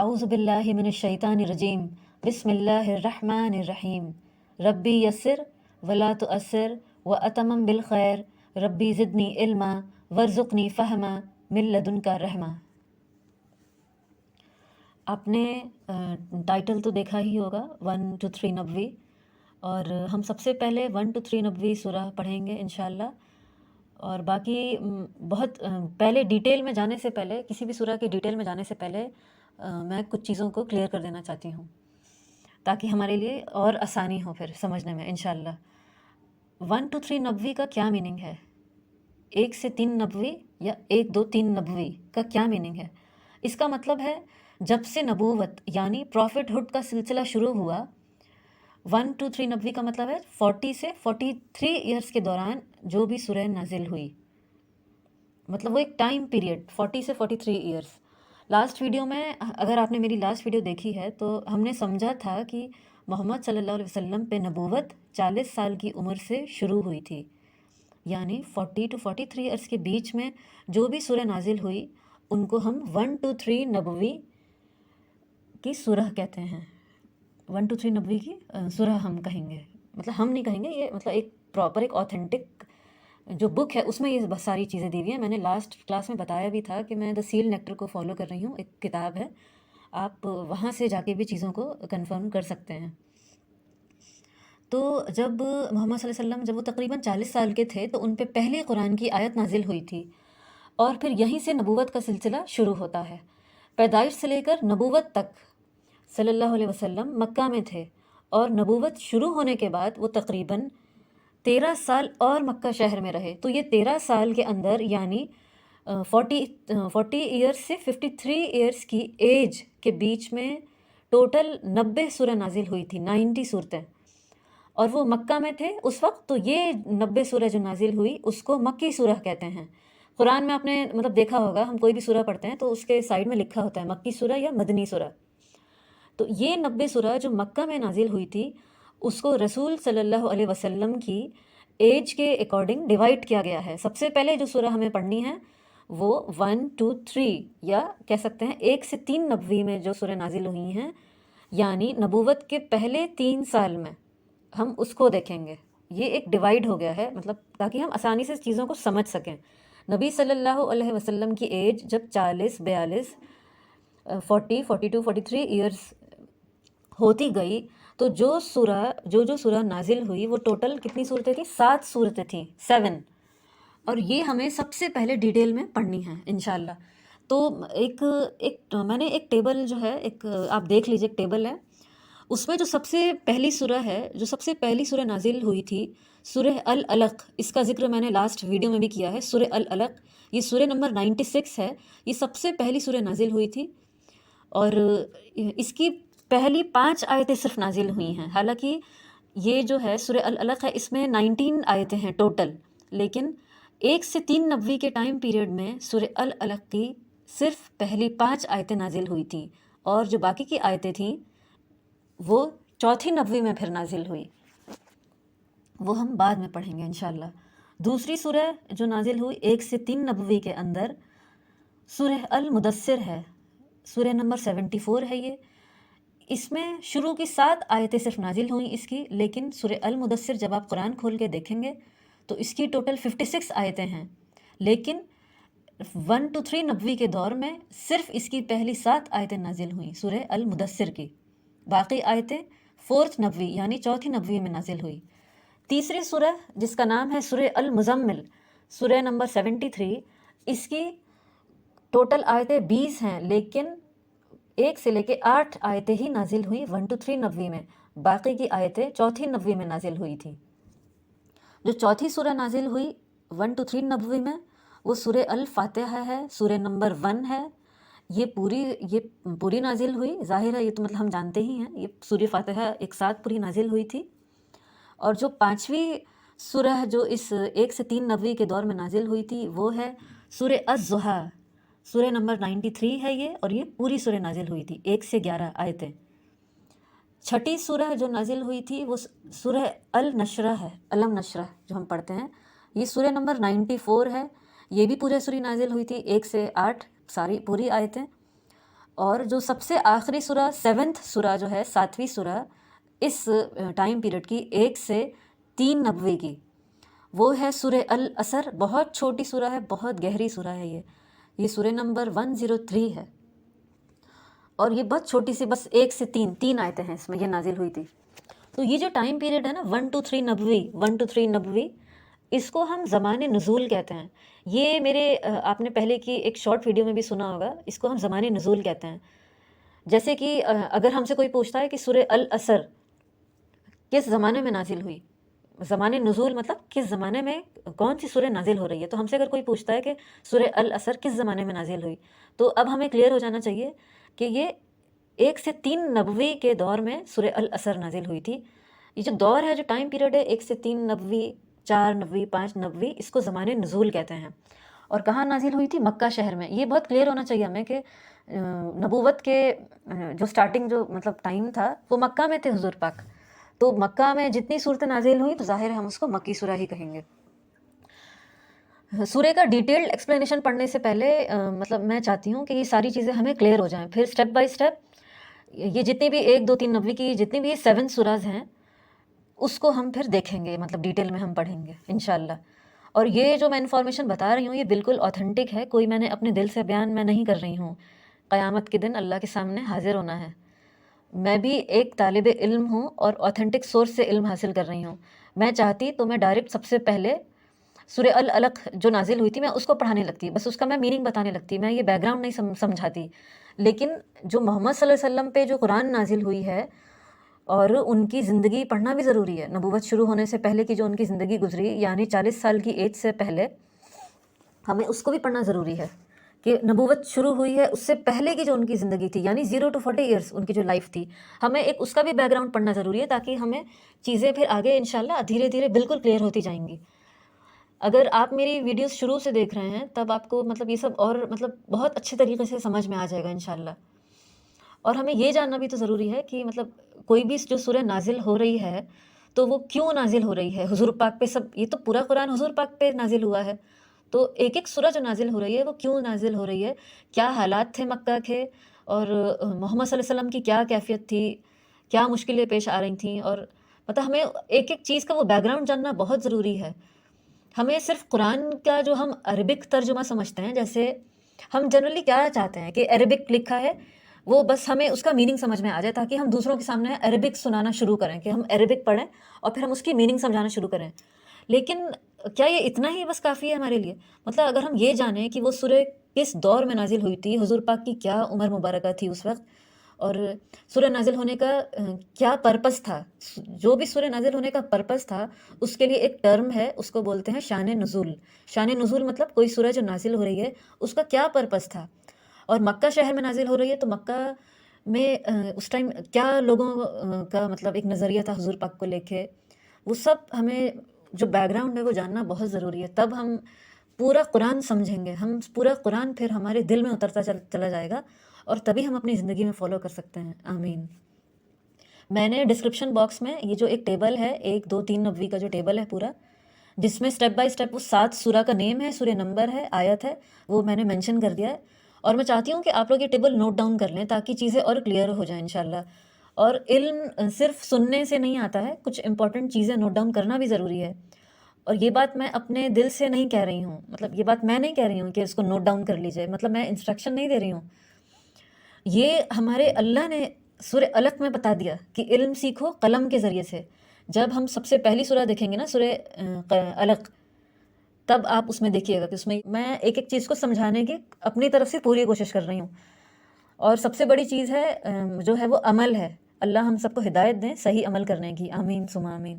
اعوذ باللہ من الشیطان الرجیم بسم اللہ الرحمن الرحیم ربی یسر ولا تؤثر واتمم بالخیر ربی زدنی علما وارزقنی فہما من لدنک رحمہ۔ آپ نے ٹائٹل تو دیکھا ہی ہوگا 1 to 3 نبوی، اور ہم سب سے پہلے 1 to 3 نبوی سورہ پڑھیں گے انشاءاللہ، اور باقی بہت پہلے ڈیٹیل میں جانے سے پہلے، کسی بھی سورہ کی ڈیٹیل میں جانے سے پہلے میں کچھ چیزوں کو کلیئر کر دینا چاہتی ہوں تاکہ ہمارے لیے اور آسانی ہو پھر سمجھنے میں انشاءاللہ۔ 1 to 3 نبوی کا کیا میننگ ہے؟ 1 سے 3 نبوی یا 1 2 3 نبوی کا کیا میننگ ہے؟ اس کا مطلب ہے جب سے نبوت یعنی پروفٹ ہڈ کا سلسلہ شروع ہوا، 1 to 3 نبوی کا مطلب ہے 40 سے 43 ایئرس کے دوران جو بھی سورہ نازل ہوئی، مطلب وہ ایک ٹائم پیریڈ 40 سے 43 ایئرس۔ لاسٹ ویڈیو میں، اگر آپ نے میری لاسٹ ویڈیو دیکھی ہے تو ہم نے سمجھا تھا کہ محمد صلی اللہ علیہ وسلم پہ نبوت 40 سال کی عمر سے شروع ہوئی تھی، یعنی 40 to 43 ایئرس کے بیچ میں جو بھی سورہ نازل ہوئی ان کو ہم 1 to 3 نبوی کی سورہ کہتے ہیں۔ 1 to 3 نبوی کی سورہ ہم کہیں گے، مطلب ہم نہیں کہیں گے، یہ مطلب ایک پراپر ایک آتھینٹک جو بک ہے اس میں یہ بس ساری چیزیں دی ہوئی ہیں۔ میں نے لاسٹ کلاس میں بتایا بھی تھا کہ میں دا سیل نیکٹر کو فالو کر رہی ہوں، ایک کتاب ہے، آپ وہاں سے جا کے بھی چیزوں کو کنفرم کر سکتے ہیں۔ تو جب محمد صلی اللہ علیہ وسلم جب وہ تقریباً 40 سال کے تھے تو ان پہ پہلے قرآن کی آیت نازل ہوئی تھی، اور پھر یہیں سے نبوت کا سلسلہ شروع ہوتا ہے۔ پیدائش سے لے کر نبوت تک صلی اللہ علیہ وسلم مکہ میں تھے، اور نبوت شروع ہونے کے بعد وہ تقریباً 13 سال اور مکہ شہر میں رہے۔ تو یہ 13 سال کے اندر یعنی 40 ایئرس سے 53 ایئرس کی ایج کے بیچ میں ٹوٹل 90 سورہ نازل ہوئی تھی، 90 صورتیں، اور وہ مکہ میں تھے اس وقت۔ تو یہ 90 سورہ جو نازل ہوئی اس کو مکی سورہ کہتے ہیں۔ قرآن میں آپ نے مطلب دیکھا ہوگا، ہم کوئی بھی سورہ پڑھتے ہیں تو اس کے سائڈ میں لکھا ہوتا ہے مکی سورہ یا مدنی سورہ۔ تو یہ 90 سورہ جو مکہ میں نازل ہوئی تھی اس کو رسول صلی اللہ علیہ وسلم کی ایج کے اکارڈنگ ڈیوائڈ کیا گیا ہے۔ سب سے پہلے جو سورہ ہمیں پڑھنی ہے وہ 1 2 3 یا کہہ سکتے ہیں 1 سے 3 نبوی میں جو سورہ نازل ہوئی ہیں، یعنی نبوت کے پہلے 3 سال میں ہم اس کو دیکھیں گے۔ یہ ایک ڈیوائڈ ہو گیا ہے، مطلب تاکہ ہم آسانی سے چیزوں کو سمجھ سکیں۔ نبی صلی اللہ علیہ وسلم کی ایج جب 40 42 40 42 43 ایئرس ہوتی گئی تو جو سورہ نازل ہوئی وہ ٹوٹل کتنی صورتیں تھیں؟ 7 صورتیں تھیں، 7، اور یہ ہمیں سب سے پہلے ڈیٹیل میں پڑھنی ہے انشاءاللہ۔ تو میں نے ایک ٹیبل جو ہے، ایک آپ دیکھ لیجیے، ایک ٹیبل ہے، اس میں جو سب سے پہلی سورہ ہے، جو سب سے پہلی سورہ نازل ہوئی تھی سورہ العلق، اس کا ذکر میں نے لاسٹ ویڈیو میں بھی کیا ہے۔ سورہ العلق یہ سورہ نمبر 96 ہے، یہ سب سے پہلی سورہ نازل ہوئی تھی، اور اس کی پہلی 5 آیتیں صرف نازل ہوئی ہیں۔ حالانکہ یہ جو ہے سورہ العلق ہے، اس میں 19 آیتیں ہیں ٹوٹل، لیکن 1 سے 3 نبوی کے ٹائم پیریڈ میں سورہ العلق کی صرف پہلی 5 آیتیں نازل ہوئی تھیں، اور جو باقی کی آیتیں تھیں وہ چوتھی نبوی میں پھر نازل ہوئی، وہ ہم بعد میں پڑھیں گے انشاءاللہ۔ دوسری سورہ جو نازل ہوئی 1 سے 3 نبوی کے اندر سورہ المدثر ہے، سورہ نمبر 74 ہے یہ۔ اس میں شروع کی 7 آیتیں صرف نازل ہوئیں اس کی، لیکن سورہ المدثر جب آپ قرآن کھول کے دیکھیں گے تو اس کی ٹوٹل 56 آیتیں ہیں، لیکن 1 to 3 نبوی کے دور میں صرف اس کی پہلی 7 آیتیں نازل ہوئیں سورہ المدثر کی، باقی آیتیں 4th نبوی یعنی چوتھی نبوی میں نازل ہوئی۔ تیسری سورہ جس کا نام ہے سورہ المزمل، سورہ نمبر 73، اس کی ٹوٹل آیتیں 20 ہیں، لیکن 1 سے لے کے 8 آیتیں ہی نازل ہوئی 1 to 3 نبوی میں، باقی کی آیتیں چوتھی نبوی میں نازل ہوئی تھی۔ جو چوتھی سورہ نازل ہوئی 1 to 3 نبوی میں وہ سورہ الفاتحہ ہے، سورہ نمبر 1 ہے۔ یہ پوری نازل ہوئی، ظاہر ہے یہ تو مطلب ہم جانتے ہی ہیں، یہ سورہ فاتحہ ایک ساتھ پوری نازل ہوئی تھی۔ اور جو 5ویں سورہ جو اس 1 سے 3 نبوی کے دور میں نازل ہوئی تھی وہ ہے سورہ الضحیٰ، سورہ نمبر 93 ہے یہ، اور یہ پوری سورہ نازل ہوئی تھی 1 سے 11 آیتیں۔ چھٹی سورہ جو نازل ہوئی تھی وہ سورہ النشرہ ہے، علم نشرہ جو ہم پڑھتے ہیں، یہ سورہ نمبر 94 ہے، یہ بھی پورے سوری نازل ہوئی تھی 1 سے 8 ساری پوری آیتیں۔ اور جو سب سے آخری سورہ 7th سورہ جو ہے 7ویں سورہ اس ٹائم پیریڈ کی 1 سے 3 نبوی کی، وہ ہے سورہ العصر۔ بہت چھوٹی سورہ ہے، بہت گہری سورہ ہے یہ سورہ نمبر 103 ہے، اور یہ بہت چھوٹی سی، بس 1 سے 3 آیتیں ہیں اس میں، یہ نازل ہوئی تھی۔ تو یہ جو ٹائم پیریڈ ہے نا 1 to 3 نبوی، اس کو ہم زمان نزول کہتے ہیں۔ یہ میرے آپ نے پہلے کی ایک شارٹ ویڈیو میں بھی سنا ہوگا، اس کو ہم زمان نزول کہتے ہیں۔ جیسے کہ اگر ہم سے کوئی پوچھتا ہے کہ سورہ العصر کس زمانے میں نازل ہوئی، زمان نزول مطلب کس زمانے میں کون سی سورہ نازل ہو رہی ہے، تو ہم سے اگر کوئی پوچھتا ہے کہ سورہ العصر کس زمانے میں نازل ہوئی، تو اب ہمیں کلیئر ہو جانا چاہیے کہ یہ 1 سے 3 نبوی کے دور میں سورہ العصر نازل ہوئی تھی۔ یہ جو دور ہے، جو ٹائم پیریڈ ہے 1 سے 3 نبوی، 4 نبوی، 5 نبوی، اس کو زمان نزول کہتے ہیں۔ اور کہاں نازل ہوئی تھی؟ مکہ شہر میں۔ یہ بہت کلیئر ہونا چاہیے ہمیں کہ نبوت کے جو سٹارٹنگ جو مطلب ٹائم تھا وہ مکہ میں تھے حضور پاک، تو مکہ میں جتنی صورتیں نازل ہوئی تو ظاہر ہے ہم اس کو مکی سورہ ہی کہیں گے۔ سورہ کا ڈیٹیلڈ ایکسپلینیشن پڑھنے سے پہلے مطلب میں چاہتی ہوں کہ یہ ساری چیزیں ہمیں کلیئر ہو جائیں، پھر سٹیپ بائی سٹیپ یہ جتنی بھی 1 2 3 نبوی کی جتنی بھی یہ 7 سوراز ہیں اس کو ہم پھر دیکھیں گے، مطلب ڈیٹیل میں ہم پڑھیں گے انشاءاللہ۔ اور یہ جو میں انفارمیشن بتا رہی ہوں یہ بالکل اوتھینٹک ہے، کوئی میں نے اپنے دل سے بیان میں نہیں کر رہی ہوں۔ قیامت کے دن اللہ کے سامنے حاضر ہونا ہے، میں بھی ایک طالب علم ہوں اور اوتھینٹک سورس سے علم حاصل کر رہی ہوں۔ میں چاہتی تو میں ڈائریکٹ سب سے پہلے سورہ العلق جو نازل ہوئی تھی میں اس کو پڑھانے لگتی، بس اس کا میں میننگ بتانے لگتی، میں یہ بیک گراؤنڈ نہیں سمجھاتی۔ لیکن جو محمد صلی اللہ علیہ وسلم پہ جو قرآن نازل ہوئی ہے اور ان کی زندگی پڑھنا بھی ضروری ہے، نبوت شروع ہونے سے پہلے کی جو ان کی زندگی گزری، یعنی 40 سال کی ایج سے پہلے، ہمیں اس کو بھی پڑھنا ضروری ہے کہ نبوت شروع ہوئی ہے اس سے پہلے کی جو ان کی زندگی تھی، یعنی 0 to 40 ایئرس ان کی جو لائف تھی، ہمیں ایک اس کا بھی بیک گراؤنڈ پڑھنا ضروری ہے تاکہ ہمیں چیزیں پھر آگے انشاءاللہ دھیرے دھیرے بالکل کلیئر ہوتی جائیں گی۔ اگر آپ میری ویڈیوز شروع سے دیکھ رہے ہیں تب آپ کو مطلب یہ سب اور مطلب بہت اچھے طریقے سے سمجھ میں آ جائے گا انشاءاللہ۔ اور ہمیں یہ جاننا بھی تو ضروری ہے کہ مطلب کوئی بھی جو سورہ نازل ہو رہی ہے تو وہ کیوں نازل ہو رہی ہے، حضور پاک پہ سب، یہ تو پورا قرآن حضور پاک پہ نازل ہوا ہے، تو ایک ایک سورہ جو نازل ہو رہی ہے وہ کیوں نازل ہو رہی ہے، کیا حالات تھے مکہ کے، اور محمد صلی اللہ علیہ وسلم کی کیا کیفیت تھی، کیا مشکلیں پیش آ رہی تھیں، اور مطلب ہمیں ایک ایک چیز کا وہ بیک گراؤنڈ جاننا بہت ضروری ہے۔ ہمیں صرف قرآن کا جو ہم عربک ترجمہ سمجھتے ہیں، جیسے ہم جنرلی کیا چاہتے ہیں کہ عربک لکھا ہے وہ بس ہمیں اس کا میننگ سمجھ میں آ جائے تاکہ ہم دوسروں کے سامنے عربک سنانا شروع کریں، کہ ہم عربک پڑھیں اور پھر ہم اس کی میننگ سمجھانا شروع کریں۔ لیکن کیا یہ اتنا ہی بس کافی ہے ہمارے لیے؟ مطلب اگر ہم یہ جانیں کہ وہ سورہ کس دور میں نازل ہوئی تھی، حضور پاک کی کیا عمر مبارکہ تھی اس وقت، اور سورہ نازل ہونے کا کیا پرپس تھا، جو بھی سورہ نازل ہونے کا پرپس تھا اس کے لیے ایک ٹرم ہے، اس کو بولتے ہیں شان نزول۔ شان نزول مطلب کوئی سورہ جو نازل ہو رہی ہے اس کا کیا پرپس تھا، اور مکہ شہر میں نازل ہو رہی ہے تو مکہ میں اس ٹائم کیا لوگوں کا مطلب ایک نظریہ تھا حضور پاک کو لے کے، وہ سب ہمیں جو بیک گراؤنڈ ہے وہ جاننا بہت ضروری ہے، تب ہم پورا قرآن سمجھیں گے، ہم پورا قرآن پھر ہمارے دل میں اترتا چلا جائے گا اور تبھی ہم اپنی زندگی میں فالو کر سکتے ہیں۔ آمین۔ میں نے ڈسکرپشن باکس میں یہ جو ایک ٹیبل ہے 1 2 3 نبوی کا جو ٹیبل ہے پورا، جس میں سٹیپ بائی سٹیپ وہ 7 سورہ کا نیم ہے، سورہ نمبر ہے، آیت ہے، وہ میں نے مینشن کر دیا ہے، اور میں چاہتی ہوں کہ آپ لوگ یہ ٹیبل نوٹ ڈاؤن کر لیں تاکہ چیزیں اور کلیئر ہو جائیں انشاءاللہ۔ اور علم صرف سننے سے نہیں آتا ہے، کچھ امپورٹنٹ چیزیں نوٹ ڈاؤن کرنا بھی ضروری ہے، اور یہ بات میں اپنے دل سے نہیں کہہ رہی ہوں، مطلب یہ بات میں نہیں کہہ رہی ہوں کہ اس کو نوٹ ڈاؤن کر لیجئے، مطلب میں انسٹرکشن نہیں دے رہی ہوں، یہ ہمارے اللہ نے سورہ علق میں بتا دیا کہ علم سیکھو قلم کے ذریعے سے۔ جب ہم سب سے پہلی سورہ دیکھیں گے نا سورہ علق، تب آپ اس میں دیکھیے گا کہ اس میں ایک ایک چیز کو سمجھانے کی اپنی طرف سے پوری کوشش کر رہی ہوں، اور سب سے بڑی چیز ہے جو ہے وہ عمل ہے۔ اللہ ہم سب کو ہدایت دیں صحیح عمل کرنے کی، آمین ثم آمین۔